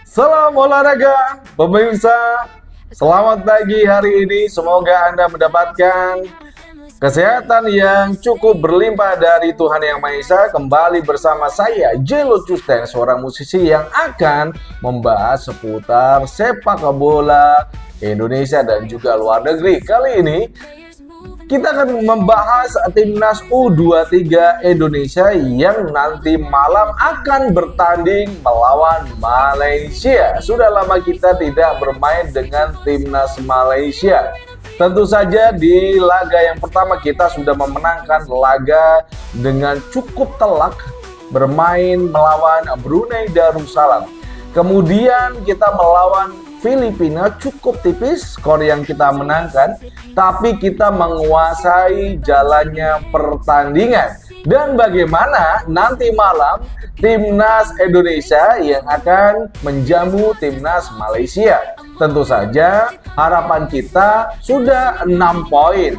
Salam olahraga, pemirsa. Selamat pagi hari ini. Semoga Anda mendapatkan kesehatan yang cukup berlimpah dari Tuhan Yang Maha Esa. Kembali bersama saya, Jello Custen, seorang musisi yang akan membahas seputar sepak bola Indonesia dan juga luar negeri. Kali ini kita akan membahas timnas U23 Indonesia yang nanti malam akan bertanding melawan Malaysia. Sudah lama kita tidak bermain dengan timnas Malaysia. Tentu saja di laga yang pertama kita sudah memenangkan laga dengan cukup telak bermain melawan Brunei Darussalam. Kemudian kita melawan Filipina cukup tipis skor yang kita menangkan, tapi kita menguasai jalannya pertandingan. Dan bagaimana nanti malam timnas Indonesia yang akan menjamu timnas Malaysia? Tentu saja harapan kita sudah 6 poin.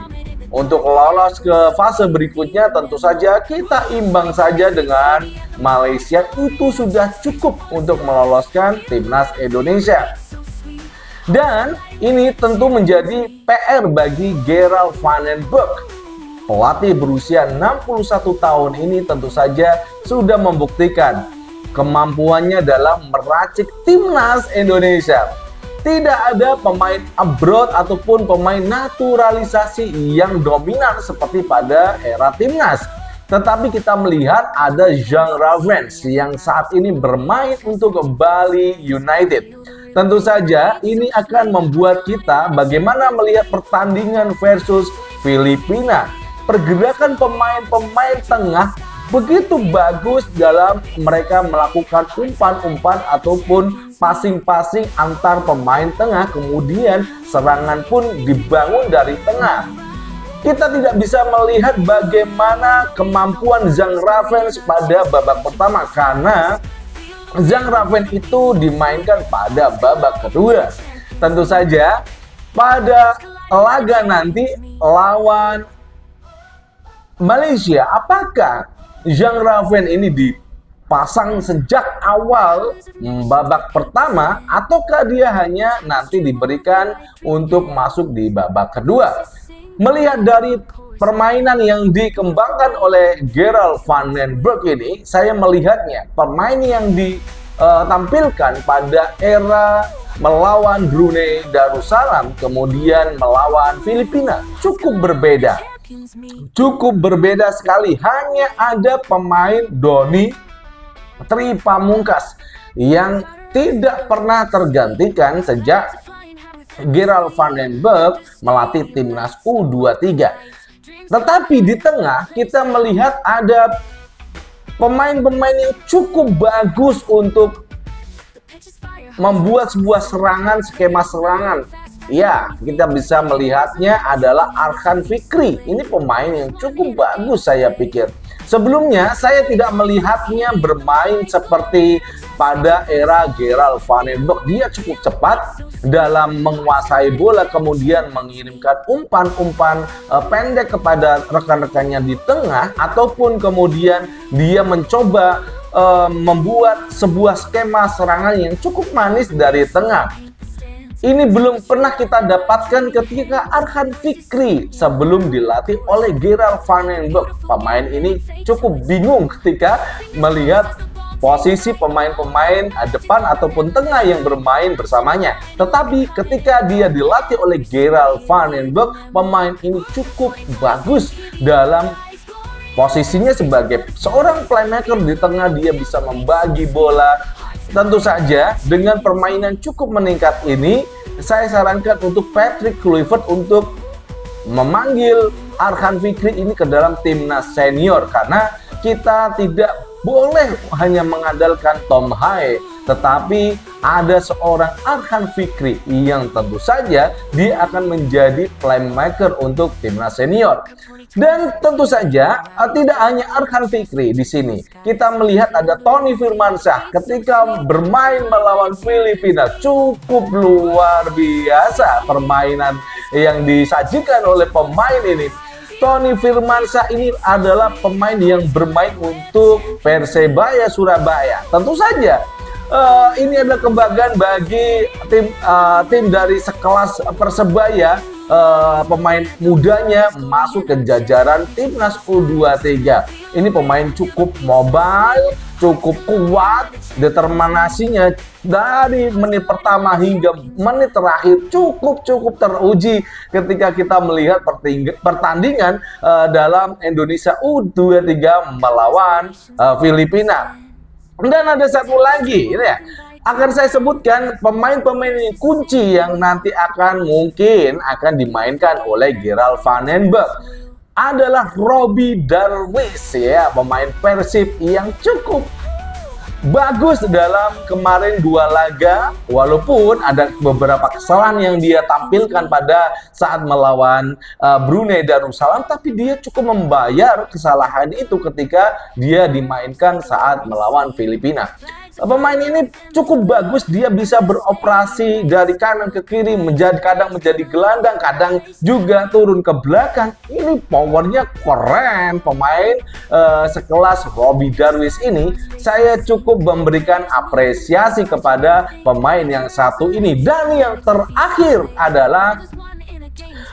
Untuk lolos ke fase berikutnya tentu saja kita imbang saja dengan Malaysia, itu sudah cukup untuk meloloskan timnas Indonesia. Dan ini tentu menjadi PR bagi Gerald van den Berg. Pelatih berusia 61 tahun ini tentu saja sudah membuktikan kemampuannya dalam meracik timnas Indonesia. Tidak ada pemain abroad ataupun pemain naturalisasi yang dominan seperti pada era timnas. Tetapi kita melihat ada Jean Ravens yang saat ini bermain untuk Bali United. Tentu saja ini akan membuat kita bagaimana melihat pertandingan versus Filipina. Pergerakan pemain-pemain tengah begitu bagus dalam mereka melakukan umpan-umpan ataupun passing-passing antar pemain tengah. Kemudian serangan pun dibangun dari tengah. Kita tidak bisa melihat bagaimana kemampuan Jean Ravens pada babak pertama karena Jean Ravens itu dimainkan pada babak kedua. Tentu saja pada laga nanti lawan Malaysia, apakah Jean Ravens ini dipasang sejak awal babak pertama ataukah dia hanya nanti diberikan untuk masuk di babak kedua? Melihat dari permainan yang dikembangkan oleh Gerald van den Berg ini, saya melihatnya pemain yang ditampilkan pada era melawan Brunei Darussalam kemudian melawan Filipina cukup berbeda. Cukup berbeda sekali. Hanya ada pemain Doni Tri Pamungkas yang tidak pernah tergantikan sejak Gerald van den Berg melatih timnas U23. Tetapi di tengah kita melihat ada pemain-pemain yang cukup bagus untuk membuat sebuah serangan, skema serangan. Ya, kita bisa melihatnya adalah Arhan Fikri. Ini pemain yang cukup bagus saya pikir. Sebelumnya saya tidak melihatnya bermain seperti pada era Gerald van den Berg. Dia cukup cepat dalam menguasai bola, kemudian mengirimkan umpan-umpan pendek kepada rekan-rekannya di tengah, ataupun kemudian dia mencoba membuat sebuah skema serangan yang cukup manis dari tengah. Ini belum pernah kita dapatkan ketika Arhan Fikri sebelum dilatih oleh Gerald van den Berg. Pemain ini cukup bingung ketika melihat posisi pemain-pemain depan ataupun tengah yang bermain bersamanya. Tetapi ketika dia dilatih oleh Gerald van den Berg, pemain ini cukup bagus dalam posisinya sebagai seorang playmaker di tengah. Dia bisa membagi bola. Tentu saja dengan permainan cukup meningkat ini, saya sarankan untuk Patrick Kluivert untuk memanggil Arhan Fikri ini ke dalam timnas senior, karena kita tidak boleh hanya mengandalkan Tom Hae, tetapi ada seorang Arhan Fikri yang tentu saja dia akan menjadi playmaker untuk timnas senior. Dan tentu saja tidak hanya Arhan Fikri di sini. Kita melihat ada Tony Firmansyah ketika bermain melawan Filipina, cukup luar biasa permainan yang disajikan oleh pemain ini. Tony Firmansyah ini adalah pemain yang bermain untuk Persebaya Surabaya. Tentu saja Ini adalah kebanggaan bagi tim dari sekelas Persebaya. Pemain mudanya masuk ke jajaran timnas U23. Ini pemain cukup mobile, cukup kuat, determinasinya dari menit pertama hingga menit terakhir cukup teruji ketika kita melihat pertandingan dalam Indonesia U23 melawan Filipina. Dan ada satu lagi, ini ya, akan saya sebutkan pemain-pemain kunci yang nanti mungkin akan dimainkan oleh Gerald Van den Berg. Adalah Robby Darwish, ya, pemain Persib yang cukup bagus dalam kemarin 2 laga, walaupun ada beberapa kesalahan yang dia tampilkan pada saat melawan Brunei Darussalam, tapi dia cukup membayar kesalahan itu ketika dia dimainkan saat melawan Filipina. Pemain ini cukup bagus, dia bisa beroperasi dari kanan ke kiri, kadang menjadi gelandang, kadang juga turun ke belakang. Ini powernya keren. Pemain sekelas Robby Darwish ini, saya cukup memberikan apresiasi kepada pemain yang satu ini. Dan yang terakhir adalah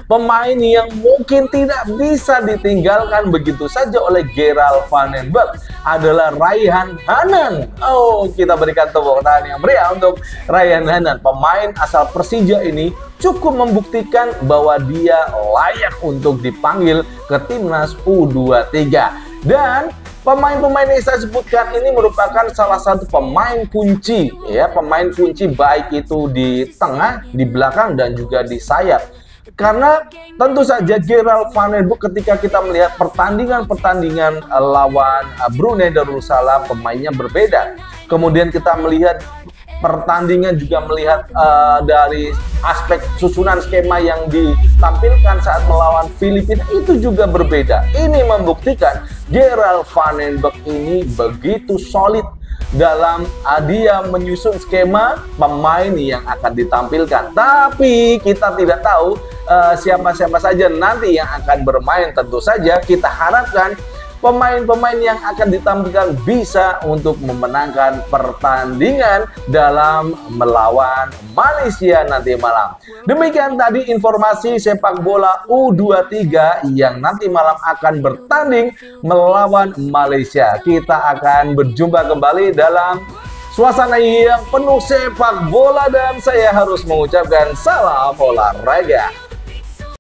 pemain yang mungkin tidak bisa ditinggalkan begitu saja oleh Gerald Van den Berg, adalah Raihan Hanan. Oh, kita berikan tepuk tangan yang meriah untuk Raihan Hanan. Pemain asal Persija ini cukup membuktikan bahwa dia layak untuk dipanggil ke timnas U23. Dan pemain-pemain yang saya sebutkan ini merupakan salah satu pemain kunci, ya, pemain kunci baik itu di tengah, di belakang, dan juga di sayap. Karena tentu saja Gerald Van den Berg, ketika kita melihat pertandingan lawan Brunei Darussalam, pemainnya berbeda. Kemudian kita melihat pertandingan, juga melihat dari aspek susunan skema yang ditampilkan saat melawan Filipina itu juga berbeda. Ini membuktikan Gerald Van den Berg ini begitu solid dalam dia menyusun skema pemain yang akan ditampilkan. Tapi kita tidak tahu siapa-siapa saja nanti yang akan bermain. Tentu saja kita harapkan pemain-pemain yang akan ditampilkan bisa untuk memenangkan pertandingan dalam melawan Malaysia nanti malam. Demikian tadi informasi sepak bola U23 yang nanti malam akan bertanding melawan Malaysia. Kita akan berjumpa kembali dalam suasana yang penuh sepak bola, dan saya harus mengucapkan salam olahraga.